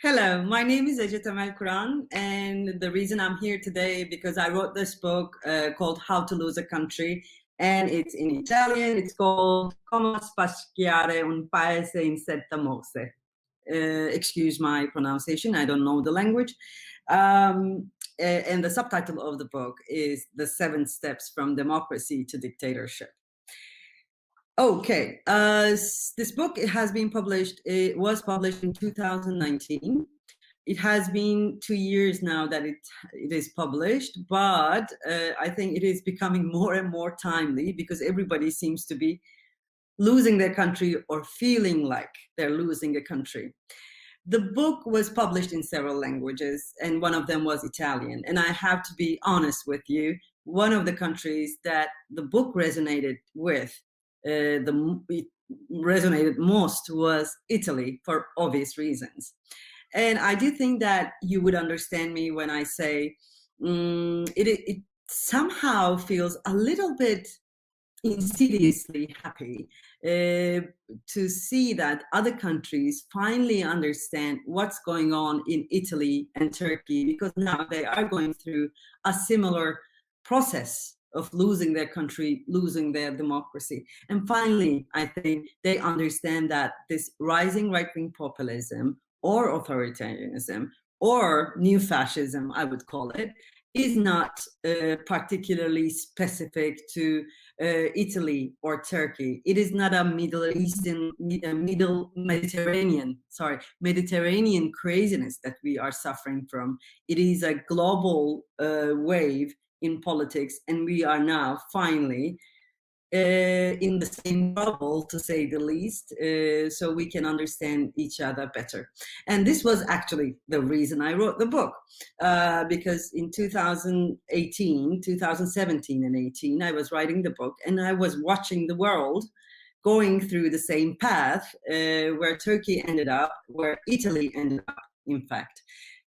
Hello, my name is Ece Temelkuran, and the reason I'm here today because I wrote this book called How to Lose a Country, and it's in Italian. It's called Come sfasciare un paese in sette mosse. Excuse my pronunciation, I don't know the language. And the subtitle of the book is The 7 Steps from Democracy to Dictatorship. Okay, this book has been published, it was published in 2019. It has been 2 years now that it is published, but I think it is becoming more and more timely because everybody seems to be losing their country or feeling like they're losing a country. The book was published in several languages, and one of them was Italian. And I have to be honest with you, one of the countries that the book resonated with, it resonated most was Italy for obvious reasons. And I do think that you would understand me when I say it somehow feels a little bit insidiously happy to see that other countries finally understand what's going on in Italy and Turkey, because now they are going through a similar process of losing their country, losing their democracy. And finally, I think they understand that this rising right-wing populism or authoritarianism or new fascism, I would call it, is not particularly specific to Italy or Turkey. It is not a Middle Eastern, Middle Mediterranean, Mediterranean craziness that we are suffering from. It is a global wave in politics, and we are now finally in the same bubble, to say the least, so we can understand each other better. And this was actually the reason I wrote the book, because in 2018, 2017 and 18, I was writing the book and I was watching the world going through the same path where Turkey ended up, where Italy ended up, in fact.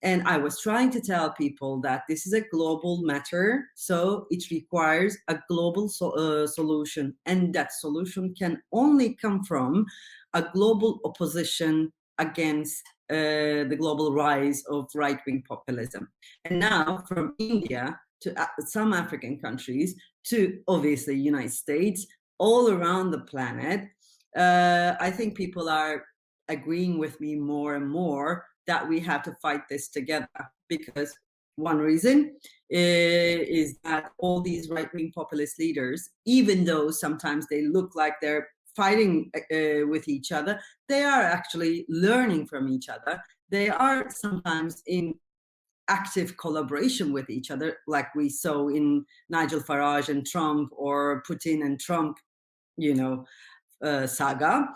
And I was trying to tell people that this is a global matter, so it requires a global solution. And that solution can only come from a global opposition against the global rise of right-wing populism. And now from India to some African countries to obviously United States, all around the planet, I think people are agreeing with me more and more that we have to fight this together, because one reason is that all these right-wing populist leaders, even though sometimes they look like they're fighting with each other, they are actually learning from each other. They are sometimes in active collaboration with each other, like we saw in Nigel Farage and Trump, or Putin and Trump, you know, saga.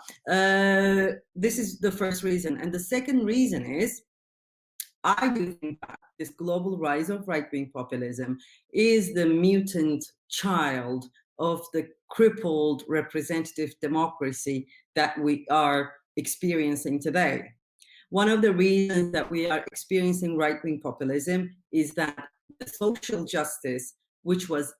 This is the first reason. And the second reason is, I do think that this global rise of right-wing populism is the mutant child of the crippled representative democracy that we are experiencing today. One of the reasons that we are experiencing right-wing populism is that the social justice, which was,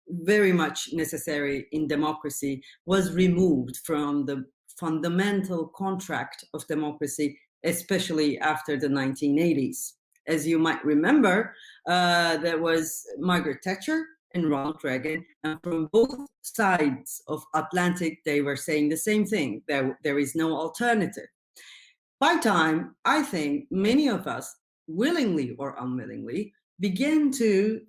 very much necessary in democracy, was removed from the fundamental contract of democracy, especially after the 1980s. As you might remember, there was Margaret Thatcher and Ronald Reagan, and from both sides of Atlantic, they were saying the same thing: there is no alternative. By time, I think many of us, willingly or unwillingly, began to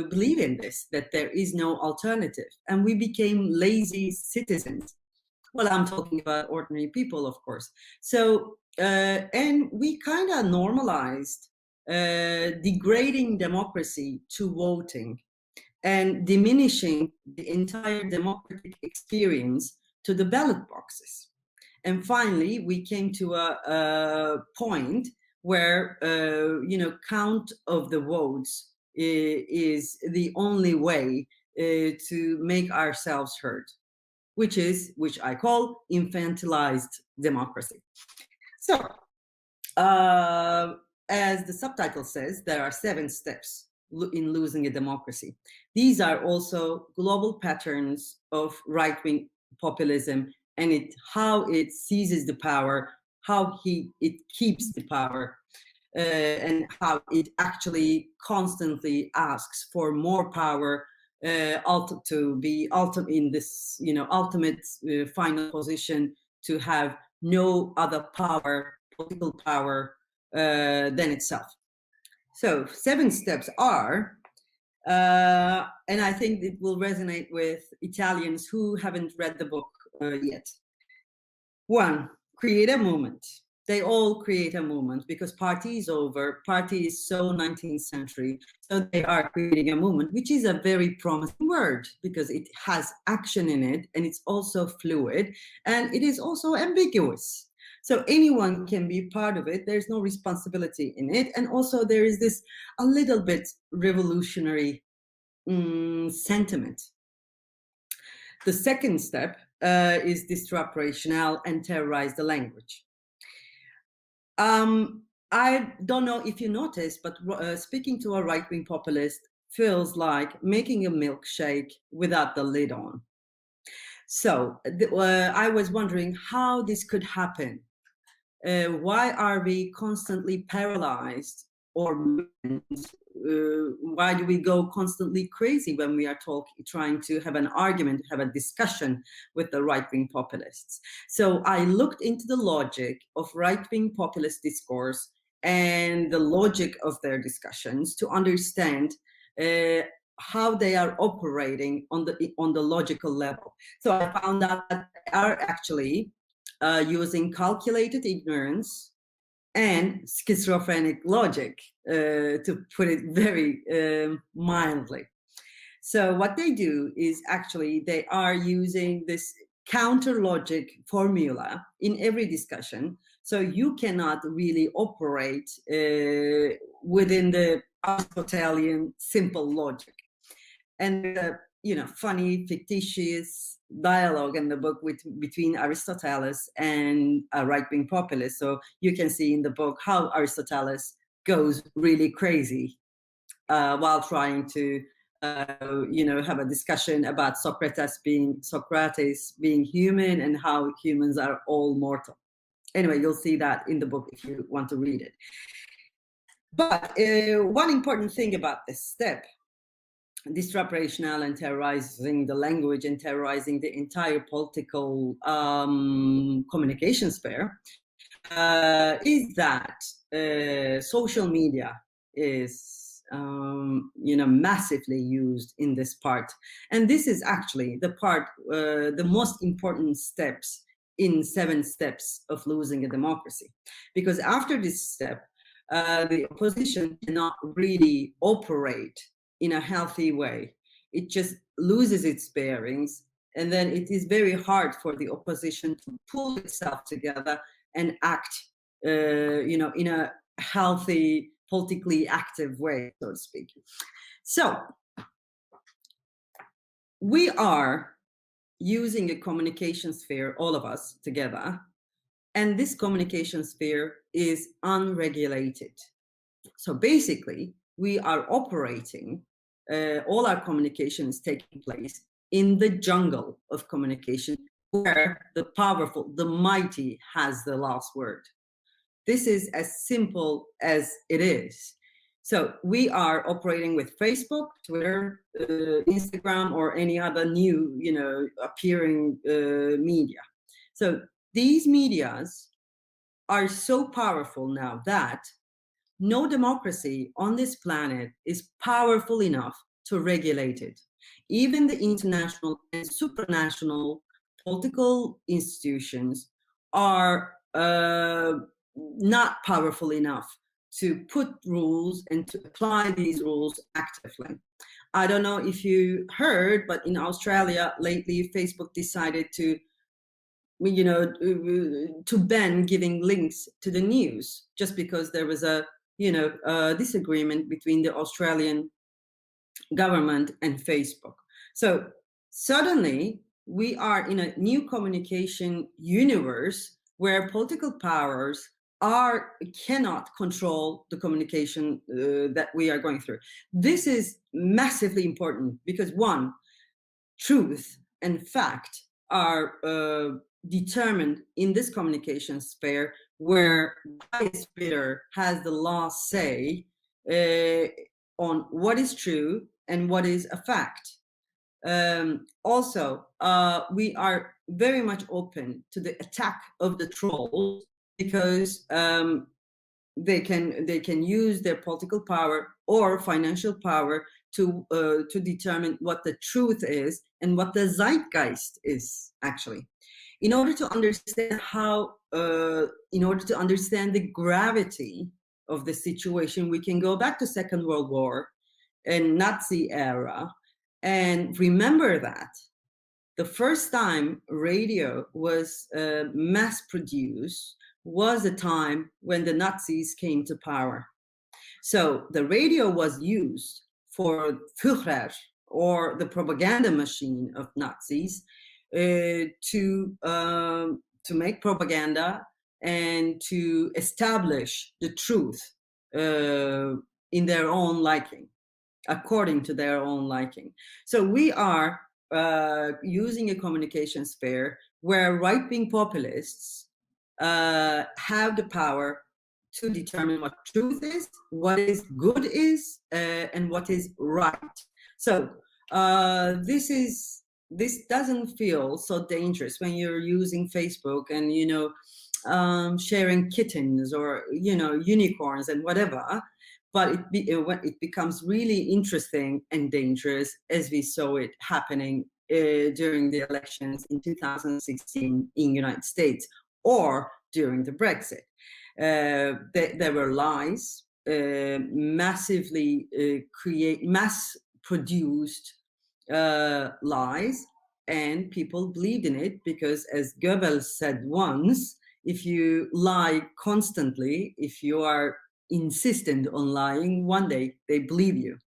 believe in this, that there is no alternative, and we became lazy citizens. Well, I'm talking about ordinary people, of course. So, and we kind of normalized degrading democracy to voting and diminishing the entire democratic experience to the ballot boxes. And finally, we came to a point where, count of the votes is the only way to make ourselves heard, which I call infantilized democracy. So, as the subtitle says, there are 7 steps in losing a democracy. These are also global patterns of right-wing populism and how it seizes the power how it keeps the power, and how it actually constantly asks for more power, to be ultimate in this, ultimate final position, to have no other power, political power, than itself. So 7 steps are, and I think it will resonate with Italians who haven't read the book yet. 1, create a movement. They all create a movement because party is over. Party is so 19th century. So they are creating a movement, which is a very promising word because it has action in it, and it's also fluid, and it is also ambiguous. So anyone can be part of it. There's no responsibility in it. And also there is this a little bit revolutionary sentiment. The second step is disrupt rationale and terrorize the language. I don't know if you noticed, but speaking to a right-wing populist feels like making a milkshake without the lid on. So I was wondering how this could happen. Why are we constantly paralyzed, or why do we go constantly crazy when we are trying to have an argument, have a discussion with the right-wing populists? So I looked into the logic of right-wing populist discourse and the logic of their discussions to understand how they are operating on the logical level. So I found out that they are actually using calculated ignorance and schizophrenic logic, to put it very mildly. So what they do is actually they are using this counter logic formula in every discussion. So you cannot really operate within the Aristotelian simple logic. And funny, fictitious dialogue in the book between Aristoteles and a right-wing populist. So you can see in the book how Aristoteles goes really crazy while trying to have a discussion about Socrates being human and how humans are all mortal. Anyway, you'll see that in the book if you want to read it. But one important thing about this step, disrupt rationale and terrorizing the language and terrorizing the entire political communication sphere, is that social media is massively used in this part. And this is actually the part, the most important steps in 7 steps of losing a democracy. Because after this step, the opposition cannot really operate in a healthy way. It just loses its bearings, and then it is very hard for the opposition to pull itself together and act, in a healthy, politically active way, so to speak. So we are using a communication sphere, all of us together, and this communication sphere is unregulated. So basically, we are operating, all our communication is taking place in the jungle of communication, where the powerful, the mighty has the last word. This is as simple as it is. So we are operating with Facebook, Twitter, Instagram, or any other new, appearing media. So these medias are so powerful now that no democracy on this planet is powerful enough to regulate it. Even the international and supranational political institutions are not powerful enough to put rules and to apply these rules actively. I don't know if you heard, but in Australia lately, Facebook decided to ban giving links to the news, just because there was a disagreement between the Australian government and Facebook. So suddenly we are in a new communication universe where political powers cannot control the communication that we are going through. This is massively important because, one, truth and fact are determined in this communication sphere, where the highest bidder has the last say on what is true and what is a fact. Also, we are very much open to the attack of the trolls, because they can use their political power or financial power to determine what the truth is and what the zeitgeist is actually. In order to understand in order to understand the gravity of the situation, we can go back to Second World War and Nazi era, and remember that the first time radio was mass produced was the time when the Nazis came to power. So the radio was used for Führer, or the propaganda machine of Nazis, to make propaganda and to establish the truth in their own liking, according to their own liking. So we are using a communication sphere where right-wing populists have the power to determine what truth is, what is good is, and what is right. So this doesn't feel so dangerous when you're using Facebook and sharing kittens or unicorns and whatever. But it becomes really interesting and dangerous, as we saw it happening during the elections in 2016 in United States, or during the Brexit. There were lies, massively mass-produced lies, and people believed in it because, as Goebbels said once, if you lie constantly, if you are insistent on lying, one day they believe you.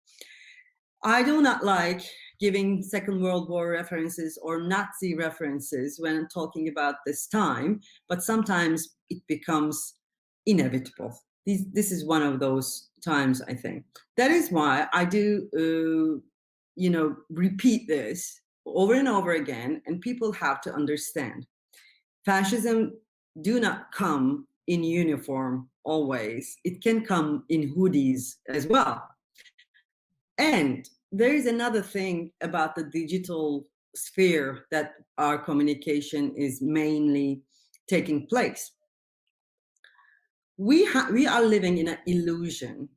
I do not like giving Second World War references or Nazi references when I'm talking about this time, but sometimes it becomes inevitable. This is one of those times, I think. That is why I do, repeat this over and over again, and people have to understand. Fascism do not come in uniform always. It can come in hoodies as well. And there is another thing about the digital sphere that our communication is mainly taking place. We are living in an illusion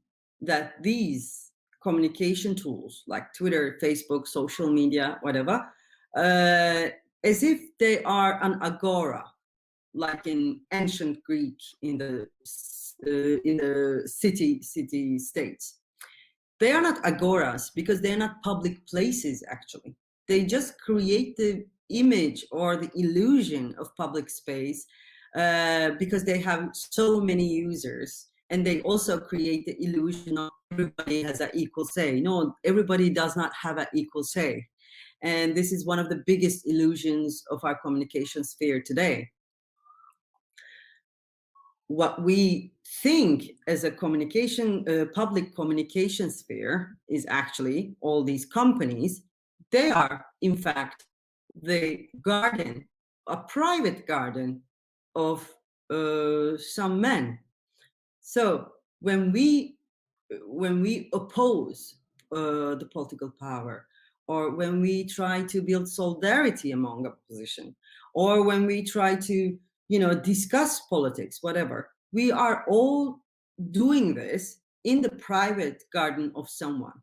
that these communication tools like Twitter, Facebook, social media, whatever, as if they are an agora, like in ancient Greek in the city states. They are not agoras because they're not public places, actually. They just create the image or the illusion of public space because they have so many users. And they also create the illusion of everybody has an equal say. No, everybody does not have an equal say. And this is one of the biggest illusions of our communication sphere today. What we think as a public communication sphere is actually all these companies. They are, in fact, the garden, a private garden of some men. So when we oppose the political power, or when we try to build solidarity among opposition, or when we try to discuss politics, whatever, we are all doing this in the private garden of someone.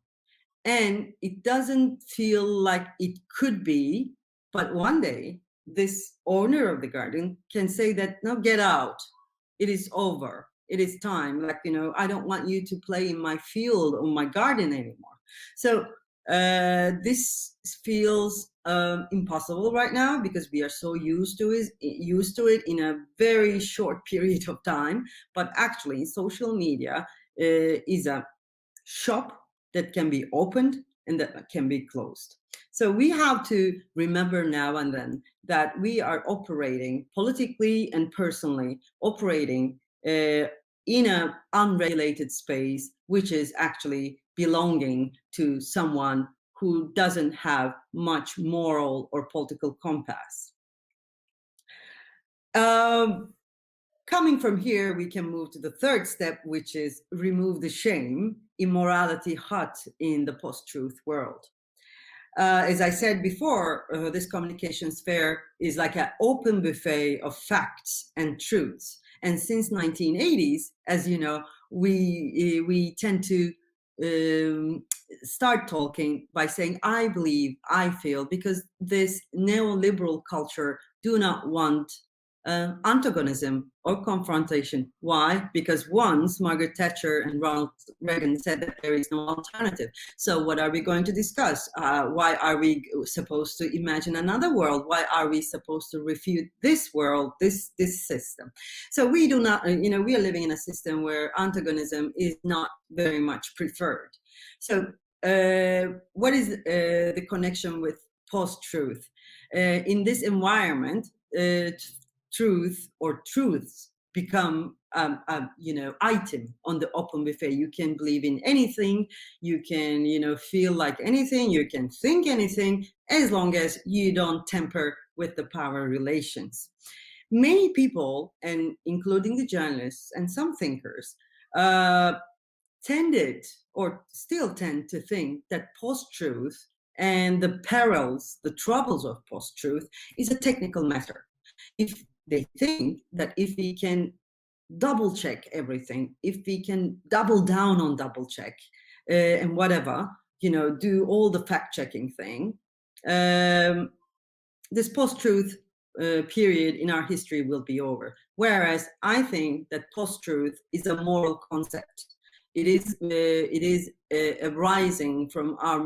And it doesn't feel like it could be, but one day this owner of the garden can say that, no, get out, it is over, it is time, like, I don't want you to play in my field or my garden anymore. So this feels impossible right now because we are so used to it in a very short period of time. But actually, social media is a shop that can be opened and that can be closed. So we have to remember now and then that we are operating politically and personally, operating in an unregulated space, which is actually belonging to someone who doesn't have much moral or political compass. Coming from here, we can move to the third step, which is remove the shame, immorality hot in the post-truth world. As I said before, this communication sphere is like an open buffet of facts and truths. And since 1980s, as you know, we tend to start talking by saying, I believe, I feel, because this neoliberal culture do not want antagonism or confrontation. Why? Because once Margaret Thatcher and Ronald Reagan said that there is no alternative. So what are we going to discuss? Why are we supposed to imagine another world? Why are we supposed to refute this world, this system? So we do not, we are living in a system where antagonism is not very much preferred. So what is the connection with post-truth? In this environment, truth or truths become item on the open buffet. You can believe in anything, you can feel like anything, you can think anything, as long as you don't tamper with the power relations. Many people, and including the journalists and some thinkers, tended or still tend to think that post-truth and the perils, the troubles of post-truth is a technical matter. If they think that if we can double check everything, if we can double down on double check and whatever, do all the fact checking thing, this post-truth period in our history will be over. Whereas I think that post-truth is a moral concept. It is arising from our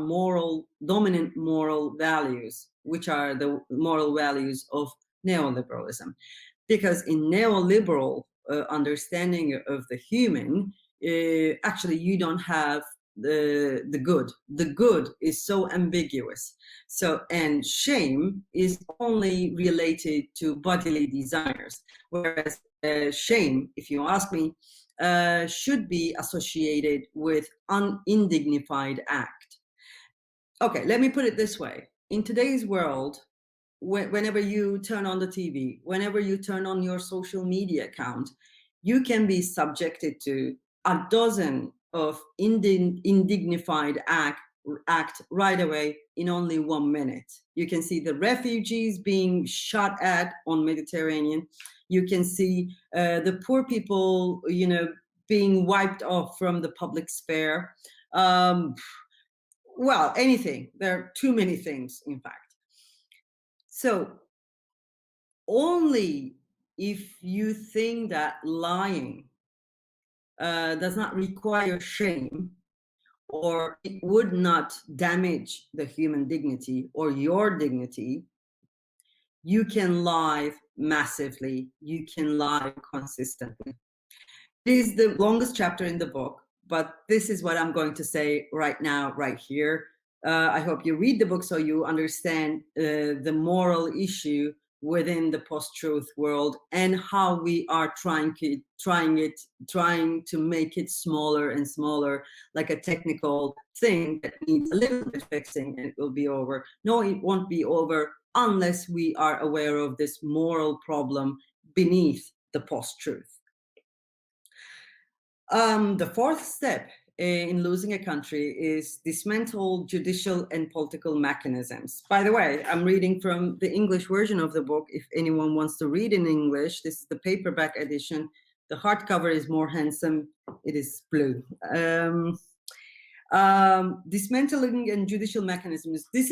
dominant moral values, which are the moral values of neoliberalism. Because in neoliberal understanding of the human, actually you don't have the good. The good is so ambiguous. So, and shame is only related to bodily desires, whereas shame, if you ask me, should be associated with undignified act. Okay, let me put it this way. In today's world, whenever you turn on the TV, whenever you turn on your social media account, you can be subjected to a dozen of indignified act right away in only 1 minute. You can see the refugees being shot at on Mediterranean. You can see the poor people, being wiped off from the public sphere. Well, anything. There are too many things, in fact. So only if you think that lying does not require shame, or it would not damage the human dignity or your dignity, you can lie massively, you can lie consistently. It is the longest chapter in the book, but this is what I'm going to say right now, right here. I hope you read the book so you understand the moral issue within the post-truth world and how we are trying to make it smaller and smaller, like a technical thing that needs a little bit fixing and it will be over. No, it won't be over unless we are aware of this moral problem beneath the post-truth. The fourth step in losing a country is dismantle judicial and political mechanisms. By the way, I'm reading from the English version of the book. If anyone wants to read in English, this is the paperback edition. The hardcover is more handsome. It is blue. Dismantling and judicial mechanisms. This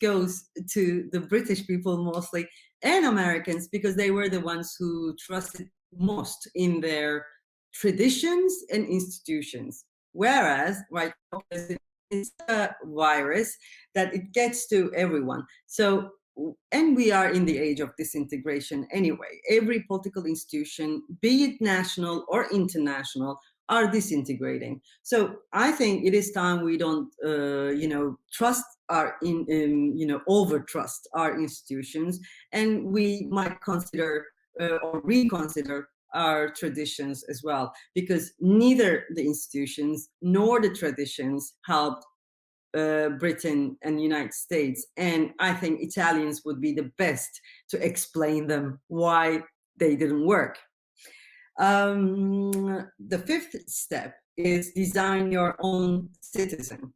goes to the British people mostly and Americans, because they were the ones who trusted most in their traditions and institutions. Whereas, right, it's a virus that it gets to everyone. So, and we are in the age of disintegration anyway. Every political institution, be it national or international, are disintegrating. So I think it is time we don't, trust over trust our institutions, and we might consider or reconsider our traditions as well, because neither the institutions nor the traditions helped Britain and United States, and I think Italians would be the best to explain them why they didn't work. The fifth step is design your own citizen.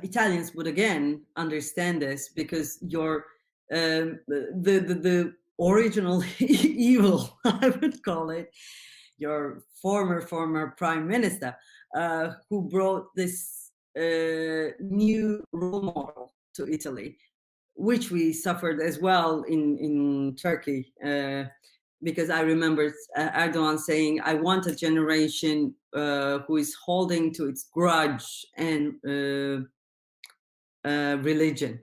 Italians would again understand this, because your the original evil, I would call it, your former prime minister, who brought this new role model to Italy, which we suffered as well in Turkey, because I remember Erdogan saying, "I want a generation who is holding to its grudge and religion."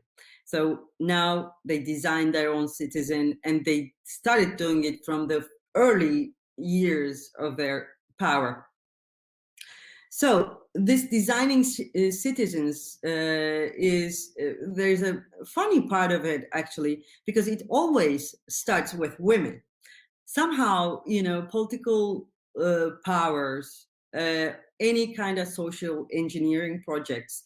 So now they designed their own citizen, and they started doing it from the early years of their power. So this designing citizens there's a funny part of it, actually, because it always starts with women. Somehow, political powers, any kind of social engineering projects,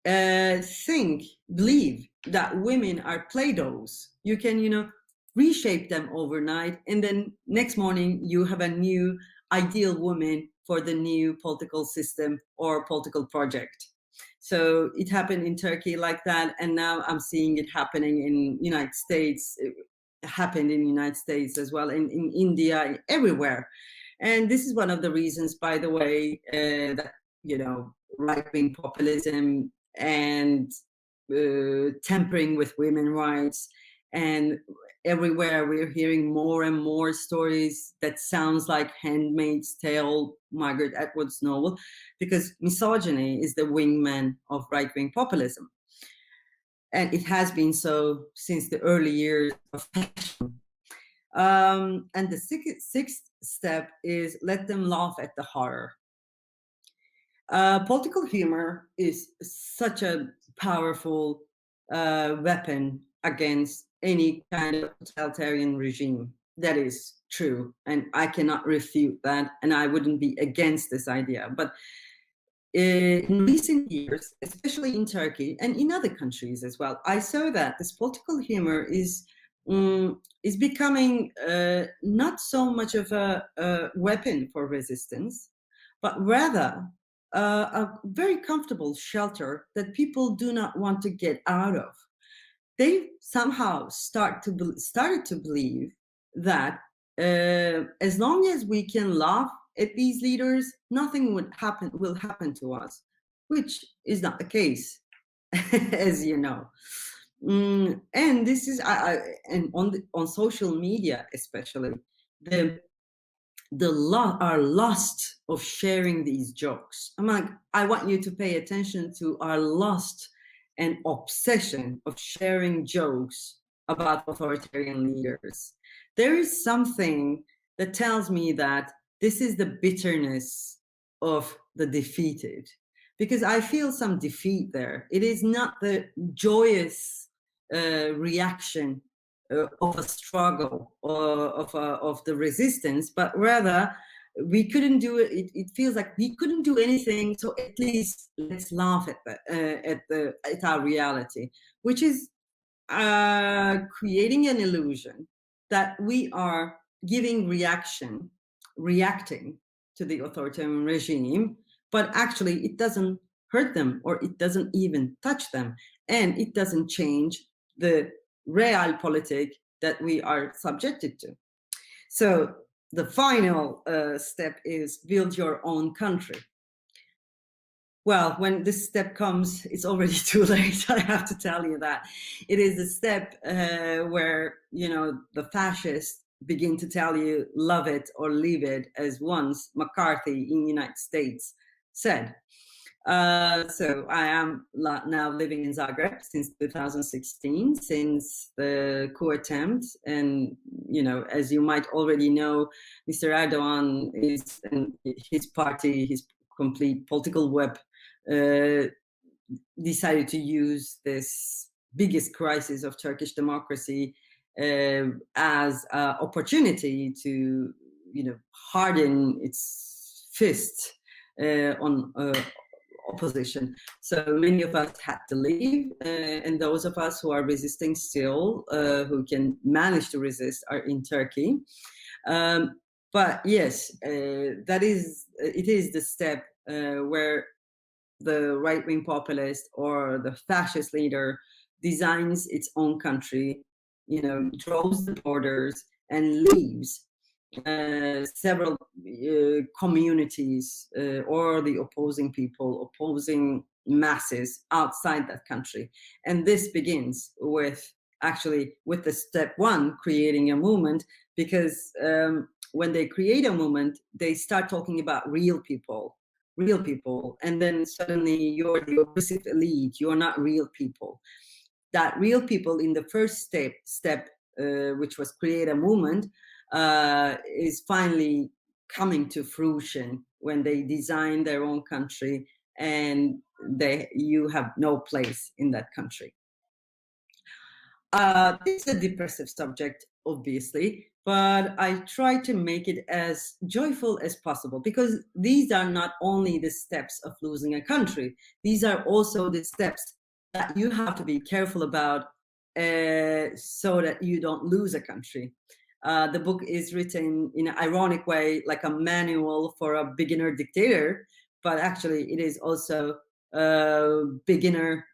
believe that women are Play-Dohs. You can, reshape them overnight, and then next morning you have a new ideal woman for the new political system or political project. So it happened in Turkey like that, and now I'm seeing it happening in United States. It happened in United States as well, in India, everywhere. And this is one of the reasons, by the way, that right-wing populism and tampering with women's rights, and everywhere we're hearing more and more stories that sounds like Handmaid's Tale, Margaret Atwood's novel, because misogyny is the wingman of right-wing populism. And it has been so since the early years of fashion. And the sixth step is let them laugh at the horror. Political humor is such a powerful weapon against any kind of totalitarian regime. That is true, and I cannot refute that, and I wouldn't be against this idea. But in recent years, especially in Turkey and in other countries as well, I saw that this political humor is becoming not so much of a weapon for resistance, but rather a very comfortable shelter that people do not want to get out of. They somehow started to believe that as long as we can laugh at these leaders, nothing will happen to us, which is not the case, as you know. And this is and on social media especially, our lust of sharing these jokes. I'm like, I want you to pay attention to our lust and obsession of sharing jokes about authoritarian leaders. There is something that tells me that this is the bitterness of the defeated, because I feel some defeat there. It is not the joyous reaction of a struggle or of the resistance, but rather we couldn't do it. It feels like we couldn't do anything, so at least let's laugh at our reality, which is creating an illusion that we are reacting to the authoritarian regime, but actually it doesn't hurt them, or it doesn't even touch them, and it doesn't change the realpolitik that we are subjected to. So the final step is build your own country. Well, when this step comes, it's already too late. I have to tell you that. It is a step where, the fascists begin to tell you, love it or leave it, as once McCarthy in the United States said. So I am now living in Zagreb since 2016, since the coup attempt. And, as you might already know, Mr. Erdogan and his party, his complete political web, decided to use this biggest crisis of Turkish democracy as an opportunity to, harden its fist on opposition. So many of us had to leave, and those of us who are resisting still, who can manage to resist, are in Turkey. But yes, it is the step where the right-wing populist or the fascist leader designs its own country, draws the borders and leaves several communities or the opposing people, opposing masses outside that country. And this begins with the step one, creating a movement, because when they create a movement, they start talking about real people, and then suddenly you're the oppressive elite, you're not real people. That real people in the first step, which was create a movement, is finally coming to fruition when they design their own country and you have no place in that country. This is a depressive subject, obviously, but I try to make it as joyful as possible, because these are not only the steps of losing a country, these are also the steps that you have to be careful about so that you don't lose a country. The book is written in an ironic way, like a manual for a beginner dictator, but actually it is also a beginner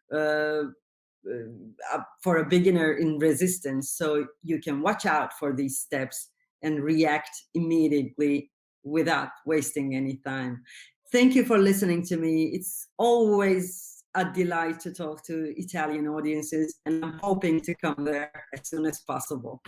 for a beginner in resistance, so you can watch out for these steps and react immediately without wasting any time. Thank you for listening to me. It's always a delight to talk to Italian audiences, and I'm hoping to come there as soon as possible.